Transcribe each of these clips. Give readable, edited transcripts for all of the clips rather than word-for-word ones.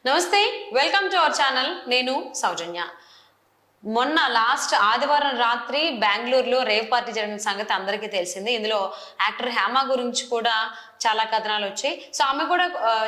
నమస్తే, welcome to our channel. నేను సౌజన్య. మొన్న లాస్ట్ ఆదివారం రాత్రి బెంగళూరులో రేవ్ పార్టీ జరిగిన సంగతి అందరికీ తెలిసింది. ఇందులో యాక్టర్ హేమ గురించి కూడా చాలా కథనాలు వచ్చాయి. సో ఆమె కూడా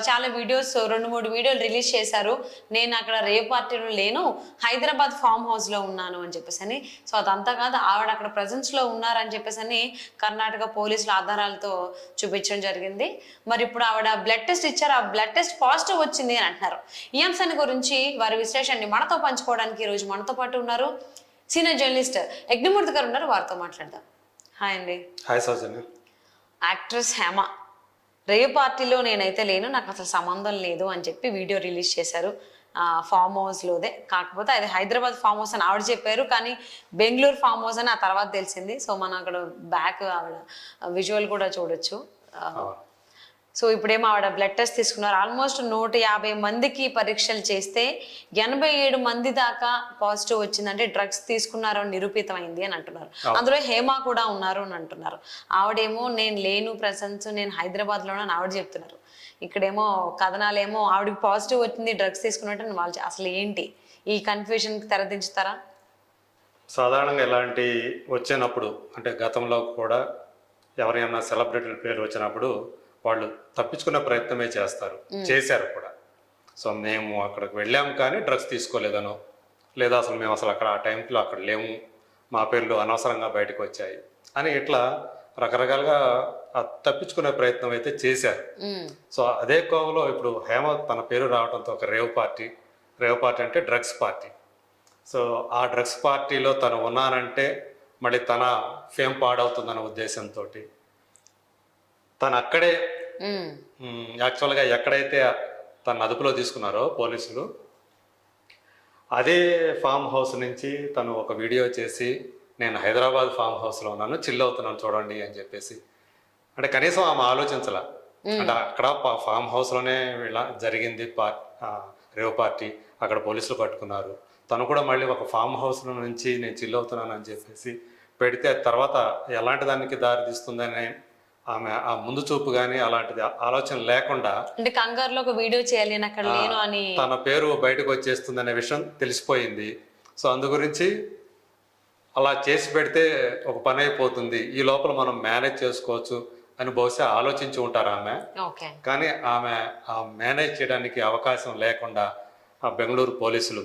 చాలా వీడియోస్ 2-3 వీడియోలు రిలీజ్ చేశారు. నేను అక్కడ రేవ్ పార్టీలో లేను, హైదరాబాద్ ఫామ్ హౌస్ లో ఉన్నాను అని చెప్పేసి. సో అదంతా కాదు, ఆవిడ అక్కడ ప్రెజెన్స్ లో ఉన్నారని చెప్పేసి కర్ణాటక పోలీసుల ఆధారాలతో చూపించడం జరిగింది. మరి ఇప్పుడు ఆవిడ బ్లడ్ టెస్ట్ ఇచ్చారు, ఆ బ్లడ్ టెస్ట్ పాజిటివ్ వచ్చింది అని అంటున్నారు. ఈ అంశాన్ని గురించి వారి విశ్లేషణని మనతో పంచుకోవడానికి ఈ రోజు మనతో పాటు ఉన్నారు సీనియర్ జర్నలిస్ట్ యజ్ఞమూర్తి గారు ఉన్నారు. వారితో మాట్లాడదాం. హాయ్ అండి. హాయ్ సౌజన్య. యాక్ట్రెస్ హేమ రేవ్ పార్టీలో నేనైతే లేను, నాకు అసలు సంబంధం లేదు అని చెప్పి వీడియో రిలీజ్ చేశారు ఫామ్ హౌస్లోదే. కాకపోతే అది హైదరాబాద్ ఫామ్ హౌస్ అని ఆవిడ చెప్పారు, కానీ బెంగళూరు ఫామ్ హౌస్ అని ఆ తర్వాత తెలిసింది. సో మనం అక్కడ బ్యాక్ ఆవిడ విజువల్ కూడా చూడొచ్చు. సో ఇప్పుడేమో ఆవిడ బ్లడ్ టెస్ట్ తీసుకున్నారు. ఆల్మోస్ట్ 150 మందికి పరీక్షలు చేస్తే 87 మంది దాకా పాజిటివ్ వచ్చిందంటే డ్రగ్స్ తీసుకున్నారు అని నిరూపితమైంది అని అంటున్నారు. అందులో హేమ కూడా ఉన్నారు అని అంటున్నారు. ఆవిడేమో నేను లేను ప్రెసెన్స్, నేను హైదరాబాద్లోనే అని ఆవిడ చెప్తున్నారు. ఇక్కడేమో కథనాలేమో ఆవిడకి పాజిటివ్ వచ్చింది, డ్రగ్స్ తీసుకున్నట్టు వాళ్ళు. అసలు ఏంటి ఈ కన్ఫ్యూజన్కి తెరదించుతారా? సాధారణంగా ఇలాంటి వచ్చినప్పుడు అంటే గతంలో కూడా ఎవరైనా సెలబ్రిటీల పేరు వచ్చినప్పుడు వాళ్ళు తప్పించుకునే ప్రయత్నమే చేశారు కూడా. సో మేము అక్కడికి వెళ్ళాము కానీ డ్రగ్స్ తీసుకోలేదనో, లేదా అసలు మేము అసలు అక్కడ ఆ టైంలో అక్కడ లేము, మా పేర్లు అనవసరంగా బయటకు వచ్చాయి అని ఇట్లా రకరకాలుగా తప్పించుకునే ప్రయత్నం అయితే చేశారు. సో అదే కోవలో ఇప్పుడు హేమ తన పేరు రావడంతో ఒక రేవ్ పార్టీ అంటే డ్రగ్స్ పార్టీ. సో ఆ డ్రగ్స్ పార్టీలో తను ఉన్నానంటే మళ్ళీ తన ఫేమ్ పాడవుతుందన్న ఉద్దేశంతో తను అక్కడే యాక్చువల్గా ఎక్కడైతే తన అదుపులో తీసుకున్నారో పోలీసులు, అదే ఫామ్ హౌస్ నుంచి తను ఒక వీడియో చేసి నేను హైదరాబాద్ ఫామ్ హౌస్లో ఉన్నాను, చిల్ అవుతున్నాను చూడండి అని చెప్పేసి. అంటే కనీసం ఆమె ఆలోచించాల, అంటే అక్కడ ఫామ్ హౌస్లోనే ఇలా జరిగింది రేవ్ పార్టీ, అక్కడ పోలీసులు పట్టుకున్నారు. తను కూడా మళ్ళీ ఒక ఫామ్ హౌస్ నుంచి నేను చిల్ అవుతున్నాను అని చెప్పేసి పెడితే తర్వాత ఎలాంటి దానికి దారి తీస్తుందని ఆమె ఆ ముందు చూపు కానీ అలాంటిది ఆలోచన లేకుండా, అంటే కంగారులో ఒక వీడియో చేయాలి అక్కడ లేను అని తన పేరు బయటకు వచ్చేస్తుంది అనే విషయం తెలిసిపోయింది. సో అందు గురించి అలా చేసి పెడితే ఒక పని అయిపోతుంది, ఈ లోపల మనం మేనేజ్ చేసుకోవచ్చు అని బహుశా ఆలోచించి ఉంటారు ఆమె. కానీ ఆమె ఆ మేనేజ్ చేయడానికి అవకాశం లేకుండా ఆ బెంగళూరు పోలీసులు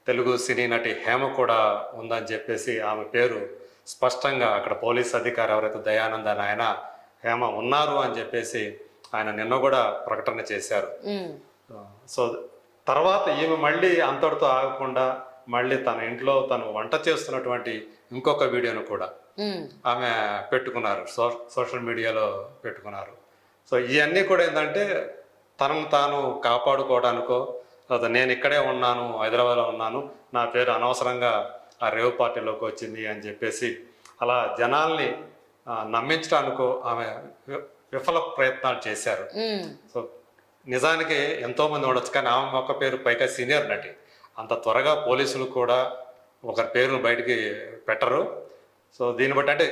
తెలుగు సినీ నటి హేమ కూడా ఉందని చెప్పేసి ఆమె పేరు స్పష్టంగా అక్కడ పోలీస్ అధికారి ఎవరైతే దయానంద్ అని ఆయన హేమ ఉన్నారు అని చెప్పేసి ఆయన నిన్న కూడా ప్రకటన చేశారు. సో తర్వాత ఈమె మళ్ళీ అంతటితో ఆగకుండా మళ్ళీ తన ఇంట్లో తను వంట చేస్తున్నటువంటి ఇంకొక వీడియోను కూడా ఆమె పెట్టుకున్నారు, సోషల్ మీడియాలో పెట్టుకున్నారు. సో ఇవన్నీ కూడా ఏంటంటే తనను తాను కాపాడుకోవడానికో, లేదా నేను ఇక్కడే ఉన్నాను, హైదరాబాద్లో ఉన్నాను, నా పేరు అనవసరంగా ఆ రేవ్ పార్టీలోకి వచ్చింది అని చెప్పేసి అలా జనాల్ని నమ్మించడానికో ఆమె విఫల ప్రయత్నాలు చేశారు. సో నిజానికి ఎంతో మంది ఉండొచ్చు, కానీ ఆమె ఒక పేరు పైగా సీనియర్ నటి, అంత త్వరగా పోలీసులు కూడా ఒకరి పేరును బయటికి పెట్టరు. సో దీన్ని బట్టి అంటే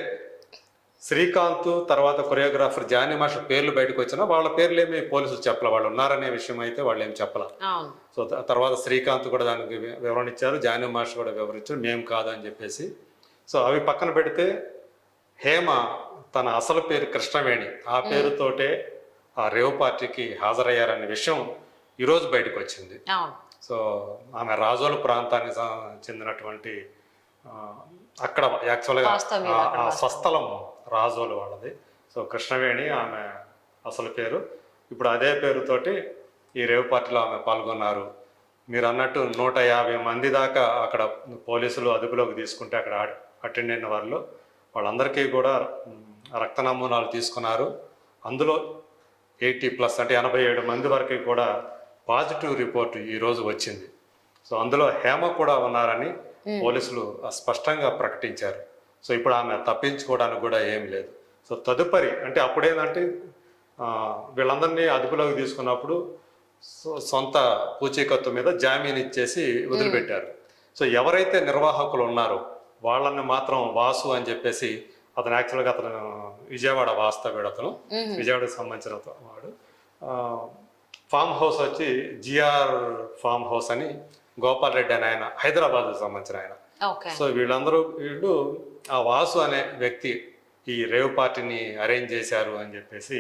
శ్రీకాంత్ తర్వాత కొరియోగ్రాఫర్ జానీ మాస్టర్ పేర్లు బయటకు వచ్చినా వాళ్ళ పేర్లు ఏమి పోలీసులు చెప్పలే, వాళ్ళు ఉన్నారనే విషయం అయితే వాళ్ళు ఏమి చెప్పలే. సో తర్వాత శ్రీకాంత్ కూడా దానికి వివరణ ఇచ్చారు, జానీ మాస్టర్ కూడా వివరించారు మేము కాదని చెప్పేసి. సో అవి పక్కన పెడితే హేమ తన అసలు పేరు కృష్ణవేణి, ఆ పేరుతోటే ఆ రేవ్ పార్టీకి హాజరయ్యారనే విషయం ఈరోజు బయటకు వచ్చింది. సో ఆమె రాజోలు ప్రాంతానికి చెందినటువంటి, అక్కడ యాక్చువల్గా ఆ స్వస్థలం రాజోలు వాళ్ళది. సో కృష్ణవేణి ఆమె అసలు పేరు. ఇప్పుడు అదే పేరుతోటి ఈ రేవ్ పార్టీలో ఆమె పాల్గొన్నారు. మీరు అన్నట్టు 150 మంది దాకా అక్కడ పోలీసులు అదుపులోకి తీసుకుంటే అక్కడ అటెండ్ అయిన వాళ్ళందరికీ కూడా రక్త నమూనాలు తీసుకున్నారు. అందులో 80+ అంటే 87 మంది వరకు కూడా పాజిటివ్ రిపోర్ట్ ఈరోజు వచ్చింది. సో అందులో హేమ కూడా ఉన్నారని పోలీసులు స్పష్టంగా ప్రకటించారు. సో ఇప్పుడు ఆమె తప్పించుకోవడానికి కూడా ఏం లేదు. సో తదుపరి అంటే అప్పుడేంటంటే వీళ్ళందరినీ అదుపులోకి తీసుకున్నప్పుడు సొంత పూచీకత్తు మీద జామీన్ ఇచ్చేసి వదిలిపెట్టారు. సో ఎవరైతే నిర్వాహకులు ఉన్నారో వాళ్ళని మాత్రం వాసు అని చెప్పేసి, అతను యాక్చువల్గా అతను విజయవాడ వాస్తవ్యుడు, అతను విజయవాడకు సంబంధించిన వాడు. ఫామ్ హౌస్ వచ్చి జిఆర్ ఫామ్ హౌస్ అని గోపాల్ రెడ్డి అని ఆయన హైదరాబాద్కు సంబంధించిన ఆయన. ఓకే. సో వీళ్ళు ఆ వాసు అనే వ్యక్తి ఈ రేవ్ పార్టీని అరేంజ్ చేశారు అని చెప్పేసి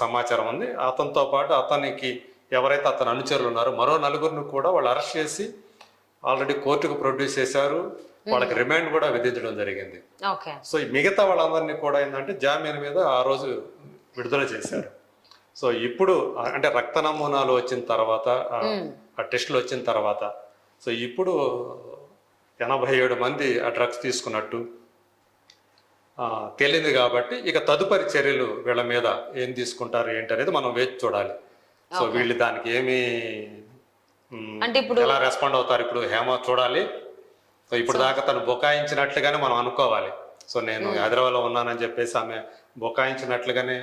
సమాచారం ఉంది. అతనితో పాటు అతనికి ఎవరైతే అతని అనుచరులు ఉన్నారో మరో నలుగురిని కూడా వాళ్ళు అరెస్ట్ చేసి ఆల్రెడీ కోర్టుకు ప్రొడ్యూస్ చేశారు. వాళ్ళకి రిమాండ్ కూడా విధించడం జరిగింది. ఓకే. సో ఈ మిగతా వాళ్ళందరినీ కూడా ఏంటంటే జామీన్ మీద ఆ రోజు విడుదల చేశారు. సో ఇప్పుడు అంటే రక్త నమూనాలు వచ్చిన తర్వాత ఆ టెస్టులు వచ్చిన తర్వాత సో ఇప్పుడు 87 మంది ఆ డ్రగ్స్ తీసుకున్నట్టు తేలింది. కాబట్టి ఇక తదుపరి చర్యలు వీళ్ళ మీద ఏం తీసుకుంటారు ఏంటి అనేది మనం వేచి చూడాలి. సో వీళ్ళు దానికి ఏమి అంటే ఇప్పుడు ఎలా రెస్పాండ్ అవుతారు ఇప్పుడు హేమ చూడాలి. సో ఇప్పుడు దాకా తను బొకాయించినట్లుగానే మనం అనుకోవాలి. సో నేను హైదరాబాద్లో ఉన్నానని చెప్పేసి ఆమె బొకాయించినట్లుగానే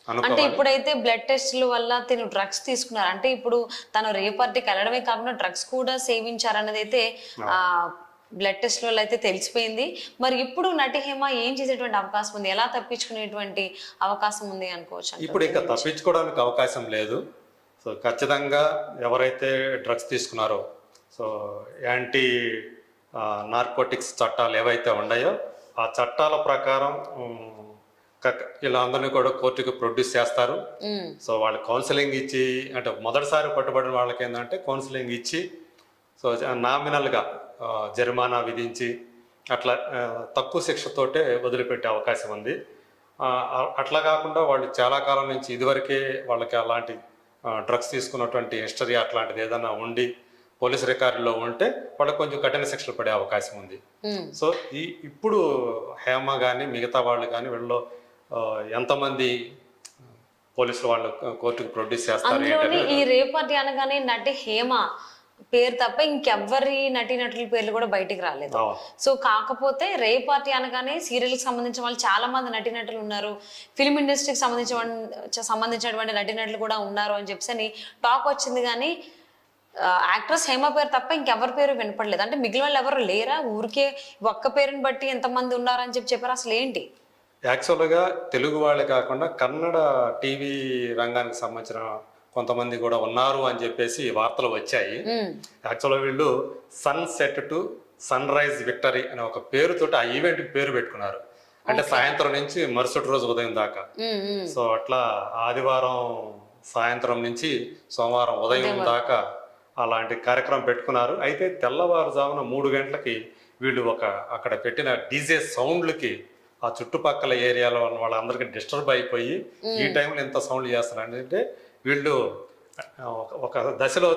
అంటే అనుకోవాలి. ఇప్పుడైతే బ్లడ్ టెస్ట్ల వల్ల తను డ్రగ్స్ తీసుకున్నారు అంటే ఇప్పుడు తను రేవ్ పార్టీకి వెళ్ళడమే కాకుండా డ్రగ్స్ కూడా సేవించారన్నది అయితే బ్లడ్ టెస్ట్ వల్ల అయితే తెలిసిపోయింది. మరి ఇప్పుడు నటి హేమ ఏం చేసేటువంటి అవకాశం ఉంది, ఎలా తప్పించుకునేటువంటి అవకాశం ఉంది అనుకోవచ్చు? ఇప్పుడు ఇక తప్పించుకోవడానికి అవకాశం లేదు. సో ఖచ్చితంగా ఎవరైతే డ్రగ్స్ తీసుకున్నారో సో యాంటీ నార్కోటిక్స్ చట్టాలు ఏవైతే ఉన్నాయో ఆ చట్టాల ప్రకారం ఇలా అందరినీ కూడా కోర్టుకు ప్రొడ్యూస్ చేస్తారు. సో వాళ్ళు కౌన్సిలింగ్ ఇచ్చి అంటే మొదటిసారి పట్టుబడిన వాళ్ళకి ఏంటంటే కౌన్సిలింగ్ ఇచ్చి సో నామినల్గా జరిమానా విధించి అట్లా తక్కువ శిక్షతోటే వదిలిపెట్టే అవకాశం ఉంది. అట్లా కాకుండా వాళ్ళు చాలా కాలం నుంచి ఇదివరకే వాళ్ళకి అలాంటి డ్రగ్స్ తీసుకున్నటువంటి హిస్టరీ అట్లాంటిది ఏదైనా ఉండి పోలీస్ రికార్డులో ఉంటే వాళ్ళకి కొంచెం కఠిన శిక్షలు పడే అవకాశం ఉంది. సో ఇప్పుడు హేమ కానీ మిగతా వాళ్ళు కానీ వీళ్ళు ఎంతమంది పోలీసులు వాళ్ళు కోర్టుకు ప్రొడ్యూస్ చేస్తారు. ఈ రేవ్ పార్టీ అనగానే నటి హేమ పేరు తప్ప ఇంకెవ్వరి నటీనటుల పేర్లు కూడా బయటికి రాలేదు. సో కాకపోతే రేవ్ పార్టీ అనగానే సీరియల్కి సంబంధించిన వాళ్ళు చాలా మంది నటీనటులు ఉన్నారు, ఫిల్మ్ ఇండస్ట్రీకి సంబంధించినటువంటి నటీనటులు కూడా ఉన్నారు అని చెప్పి టాక్ వచ్చింది. కానీ యాక్ట్రెస్ హేమ పేరు తప్ప ఇంకెవరి పేరు వినపడలేదు. అంటే మిగిలిన వాళ్ళు ఎవరు లేరా, ఊరికే ఒక్క పేరుని బట్టి ఎంతమంది ఉన్నారని చెప్పారు. అసలు ఏంటి? యాక్చువల్గా తెలుగు వాళ్ళే కాకుండా కన్నడ టీవీ రంగానికి సంబంధించిన కొంతమంది కూడా ఉన్నారు అని చెప్పేసి వార్తలు వచ్చాయి. యాక్చువల్గా వీళ్ళు sunset to sunrise victory అనే ఒక పేరుతోటి ఆ ఈవెంట్కి పేరు పెట్టుకున్నారు. అంటే సాయంత్రం నుంచి మరుసటి రోజు ఉదయం దాకా. సో అట్లా ఆదివారం సాయంత్రం నుంచి సోమవారం ఉదయం దాకా అలాంటి కార్యక్రమం పెట్టుకున్నారు. అయితే తెల్లవారుజామున 3 గంటలకి వీళ్ళు అక్కడ పెట్టిన డీజే సౌండ్లకి ఆ చుట్టుపక్కల ఏరియాలో ఉన్న వాళ్ళందరికీ డిస్టర్బ్ అయిపోయి ఈ టైంలో ఎంత సౌండ్ చేస్తున్నారు అంటే వీళ్ళు ఒక దశలో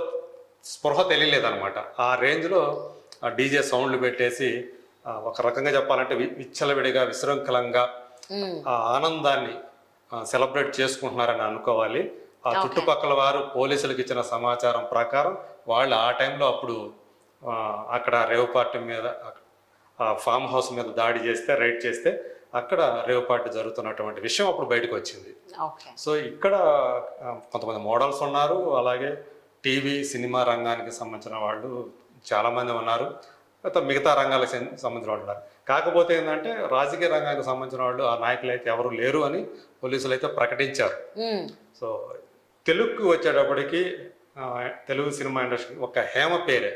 స్పృహ తెలియలేదన్నమాట. ఆ రేంజ్లో ఆ డీజే సౌండ్లు పెట్టేసి ఒక రకంగా చెప్పాలంటే విచ్చలవిడిగా విశృంఖలంగా ఆ ఆనందాన్ని సెలబ్రేట్ చేసుకుంటున్నారని అనుకోవాలి. ఆ చుట్టుపక్కల వారు పోలీసులకు ఇచ్చిన సమాచారం ప్రకారం వాళ్ళు ఆ టైంలో అప్పుడు అక్కడ రేవ్ పార్టీ మీద ఫామ్ హౌస్ మీద దాడి చేస్తే రైడ్ చేస్తే అక్కడ రేవ్ పార్టీ జరుగుతున్నటువంటి విషయం అప్పుడు బయటకు వచ్చింది. సో ఇక్కడ కొంతమంది మోడల్స్ ఉన్నారు, అలాగే టీవీ సినిమా రంగానికి సంబంధించిన వాళ్ళు చాలామంది ఉన్నారు, మిగతా రంగాలకు సంబంధించిన వాళ్ళు ఉన్నారు. కాకపోతే ఏంటంటే రాజకీయ రంగానికి సంబంధించిన వాళ్ళు ఆ నాయకులు అయితే ఎవరు లేరు అని పోలీసులు అయితే ప్రకటించారు. సో తెలుగుకి వచ్చేటప్పటికి తెలుగు సినిమా ఇండస్ట్రీ ఒక హేమ పేరే.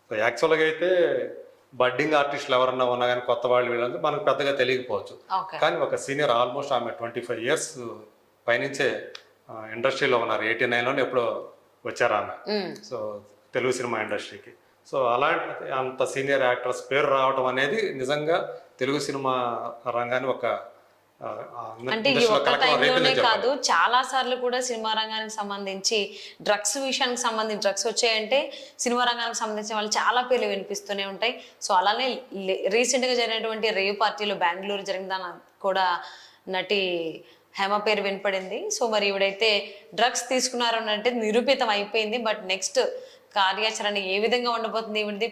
సో యాక్చువల్గా అయితే బడ్డింగ్ ఆర్టిస్టులు ఎవరన్నా ఉన్నా కానీ కొత్త వాళ్ళు వీళ్ళంతా మనకు పెద్దగా తెలియకపోవచ్చు. కానీ ఒక సీనియర్ ఆల్మోస్ట్ ఆమె 25 years పైనుంచే ఇండస్ట్రీలో ఉన్నారు. 89లోనే ఎప్పుడో వచ్చారు ఆమె సో తెలుగు సినిమా ఇండస్ట్రీకి. సో అలాంటి అంత సీనియర్ యాక్టర్స్ పేరు రావడం అనేది నిజంగా తెలుగు సినిమా రంగాన్ని ఒక అంటే ఈ ఒక్క టైంలోనే కాదు, చాలా సార్లు కూడా సినిమా రంగానికి సంబంధించి డ్రగ్స్ విషయానికి సంబంధించి డ్రగ్స్ వచ్చాయంటే సినిమా రంగానికి సంబంధించిన వాళ్ళు చాలా పేర్లు వినిపిస్తూనే ఉంటాయి. సో అలానే రీసెంట్గా జరిగినటువంటి రేవ్ పార్టీలో బెంగళూరు జరిగిందని కూడా నటి హేమ పేరు వినపడింది. సో మరి ఇవిడైతే డ్రగ్స్ తీసుకున్నారు అంటే నిరూపితం అయిపోయింది. బట్ నెక్స్ట్ కార్యాచరణ ఏ విధంగా ఉండబోతుంది ఇవిడిది